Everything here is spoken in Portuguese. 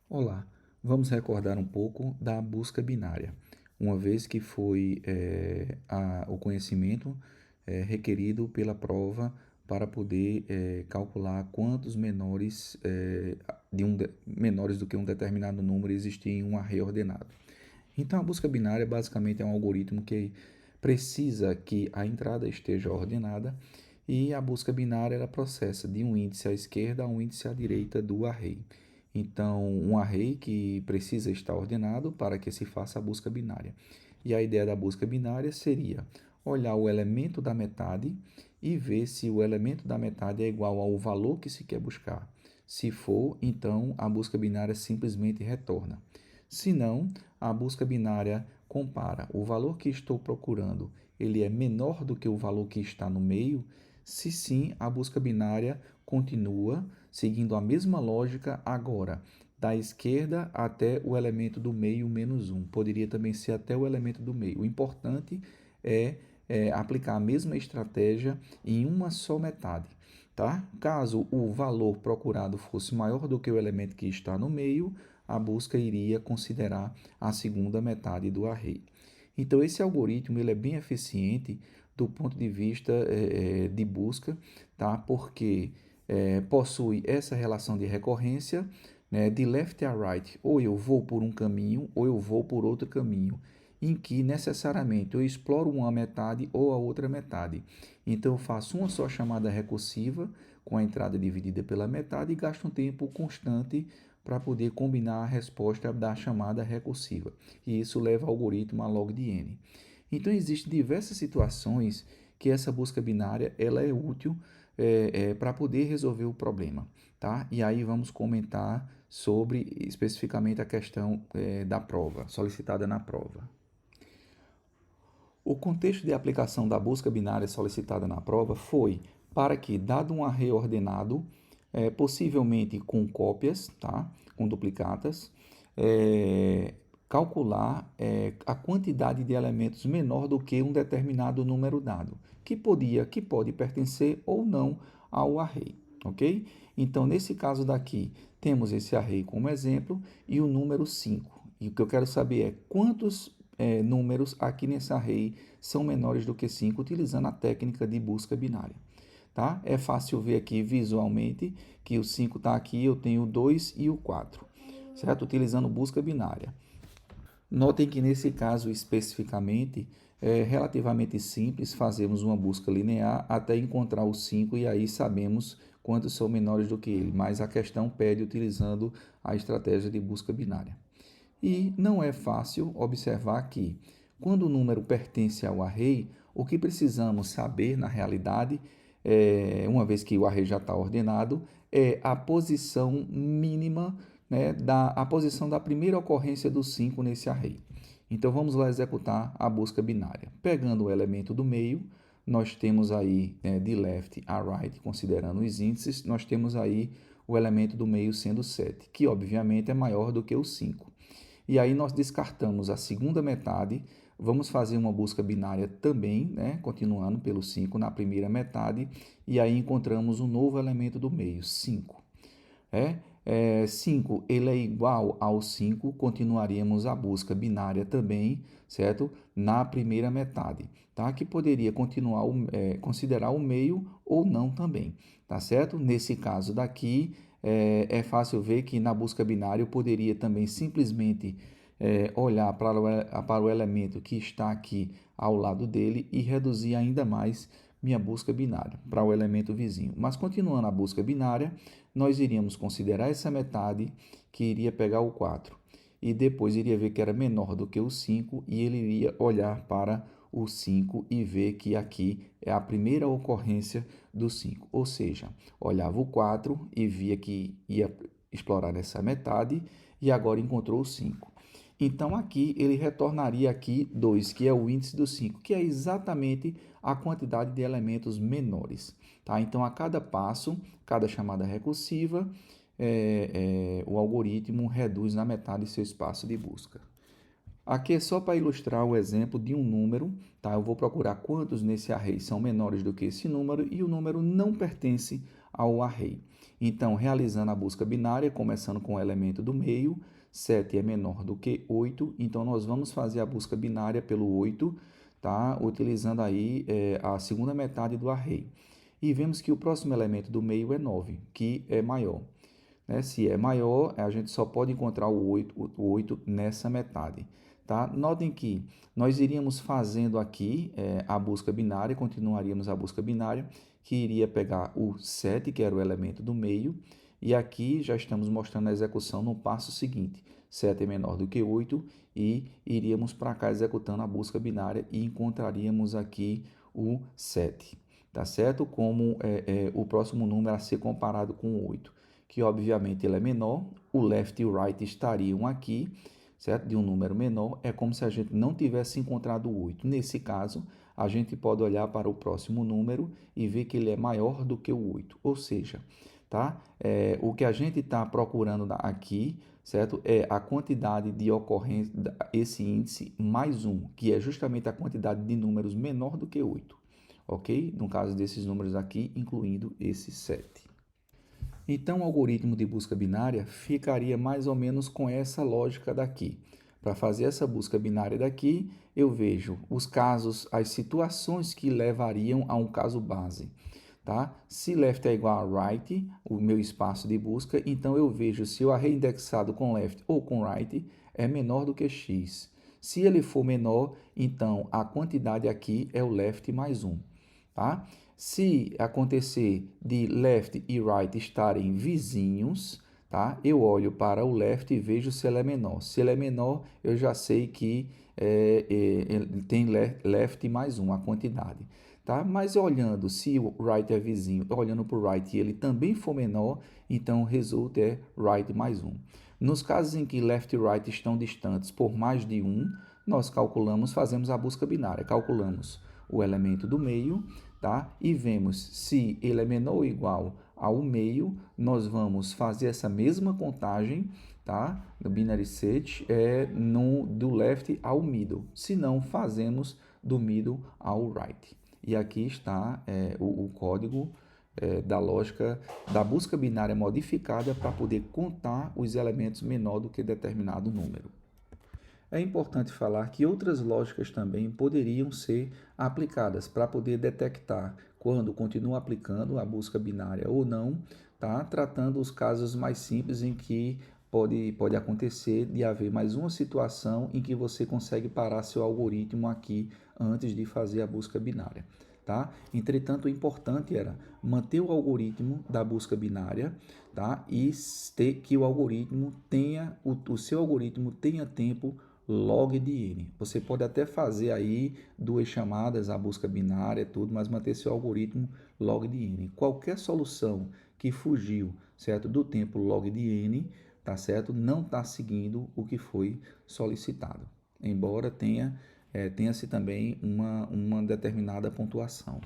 Olá, vamos recordar um pouco da busca binária, uma vez que foi o conhecimento requerido pela prova para poder calcular quantos menores do que um determinado número existia em um array ordenado. Então, a busca binária basicamente é um algoritmo que precisa que a entrada esteja ordenada e a busca binária ela processa de um índice à esquerda a um índice à direita do array. Então, um array que precisa estar ordenado para que se faça a busca binária. E a ideia da busca binária seria olhar o elemento da metade e ver se o elemento da metade é igual ao valor que se quer buscar. Se for, então a busca binária simplesmente retorna. Se não, a busca binária compara o valor que estou procurando, ele é menor do que o valor que está no meio? Se sim, a busca binária continua seguindo a mesma lógica agora, da esquerda até o elemento do meio menos 1. Poderia também ser até o elemento do meio. O importante é aplicar a mesma estratégia em uma só metade. Tá? Caso o valor procurado fosse maior do que o elemento que está no meio, a busca iria considerar a segunda metade do array. Então, esse algoritmo ele é bem eficiente do ponto de vista de busca, tá? Porque possui essa relação de recorrência, né, de left a right, ou eu vou por um caminho ou eu vou por outro caminho, em que necessariamente eu exploro uma metade ou a outra metade. Então, eu faço uma só chamada recursiva com a entrada dividida pela metade e gasto um tempo constante para poder combinar a resposta da chamada recursiva. E isso leva ao algoritmo a log de n. Então, existem diversas situações que essa busca binária ela é útil para poder resolver o problema. Tá? E aí vamos comentar sobre especificamente a questão da prova, solicitada na prova. O contexto de aplicação da busca binária solicitada na prova foi para que, dado um array ordenado, possivelmente com cópias, tá? Com duplicatas, calcular a quantidade de elementos menor do que um determinado número dado, que pode pertencer ou não ao array, ok? Então, nesse caso daqui, temos esse array como exemplo e o número 5. E o que eu quero saber é quantos números aqui nesse array são menores do que 5, utilizando a técnica de busca binária. Tá? É fácil ver aqui visualmente que o 5 está aqui, eu tenho o 2 e o 4, certo? Utilizando busca binária. Notem que nesse caso especificamente é relativamente simples, fazemos uma busca linear até encontrar o 5 e aí sabemos quantos são menores do que ele, mas a questão pede utilizando a estratégia de busca binária. E não é fácil observar que, quando o número pertence ao array, o que precisamos saber na realidade, uma vez que o array já está ordenado, é a posição mínima, né, a posição da primeira ocorrência do 5 nesse array. Então vamos lá executar a busca binária. Pegando o elemento do meio, nós temos aí de left a right, considerando os índices, nós temos aí o elemento do meio sendo 7, que obviamente é maior do que o 5. E aí nós descartamos a segunda metade, vamos fazer uma busca binária também, né? Continuando pelo 5 na primeira metade, e aí encontramos um novo elemento do meio, 5. 5 ele é igual ao 5, continuaríamos a busca binária também, certo? Na primeira metade, tá? Que poderia continuar considerar o meio ou não também, tá certo? Nesse caso daqui, é fácil ver que na busca binária eu poderia também simplesmente olhar para o elemento que está aqui ao lado dele e reduzir ainda mais minha busca binária para o elemento vizinho. Mas continuando a busca binária, nós iríamos considerar essa metade que iria pegar o 4 e depois iria ver que era menor do que o 5 e ele iria olhar para o 5 e ver que aqui é a primeira ocorrência do 5, ou seja, olhava o 4 e via que ia explorar essa metade e agora encontrou o 5. Então, aqui ele retornaria aqui 2, que é o índice do 5, que é exatamente a quantidade de elementos menores. Tá? Então, a cada passo, cada chamada recursiva, o algoritmo reduz na metade seu espaço de busca. Aqui é só para ilustrar o exemplo de um número, tá? Eu vou procurar quantos nesse array são menores do que esse número e o número não pertence ao array. Então, realizando a busca binária, começando com o elemento do meio, 7 é menor do que 8, então nós vamos fazer a busca binária pelo 8, tá? Utilizando aí a segunda metade do array. E vemos que o próximo elemento do meio é 9, que é maior. Né? Se é maior, a gente só pode encontrar o 8 nessa metade. Tá? Notem que nós iríamos fazendo aqui a busca binária, continuaríamos a busca binária, que iria pegar o 7, que era o elemento do meio, e aqui já estamos mostrando a execução no passo seguinte. 7 é menor do que 8 e iríamos para cá executando a busca binária e encontraríamos aqui o 7, tá certo? Como o próximo número a ser comparado com o 8, que obviamente ele é menor, o left e o right estariam aqui, certo? De um número menor, é como se a gente não tivesse encontrado o 8. Nesse caso, a gente pode olhar para o próximo número e ver que ele é maior do que o 8, ou seja, tá? O que a gente está procurando aqui, certo? É a quantidade de ocorrência, esse índice mais 1, que é justamente a quantidade de números menor do que 8, ok? No caso desses números aqui, incluindo esse 7. Então, o algoritmo de busca binária ficaria mais ou menos com essa lógica daqui. Para fazer essa busca binária daqui, eu vejo os casos, as situações que levariam a um caso base. Tá? Se left é igual a right, o meu espaço de busca, então eu vejo se o array indexado com left ou com right é menor do que x. Se ele for menor, então a quantidade aqui é o left mais 1. Tá? Se acontecer de left e right estarem vizinhos, tá? Eu olho para o left e vejo se ele é menor. Se ele é menor, eu já sei que ele tem left mais 1, a quantidade. Tá? Mas olhando se o right é vizinho, olhando para o right e ele também for menor, então o resultado é right mais 1. Nos casos em que left e right estão distantes por mais de 1, nós fazemos a busca binária, calculamos o elemento do meio, tá? E vemos se ele é menor ou igual ao meio, nós vamos fazer essa mesma contagem, tá? No binary search do left ao middle. Se não, fazemos do middle ao right. E aqui está o código da lógica da busca binária modificada para poder contar os elementos menor do que determinado número. É importante falar que outras lógicas também poderiam ser aplicadas para poder detectar quando continua aplicando a busca binária ou não, tá? Tratando os casos mais simples em que pode acontecer de haver mais uma situação em que você consegue parar seu algoritmo aqui antes de fazer a busca binária. Tá? Entretanto, o importante era manter o algoritmo da busca binária, tá? E que o algoritmo o seu algoritmo tenha tempo log de n. Você pode até fazer aí 2 chamadas à busca binária, tudo, mas manter seu algoritmo log de n. Qualquer solução que fugiu, certo, do tempo log de n, tá certo, não está seguindo o que foi solicitado, embora tenha-se também uma determinada pontuação.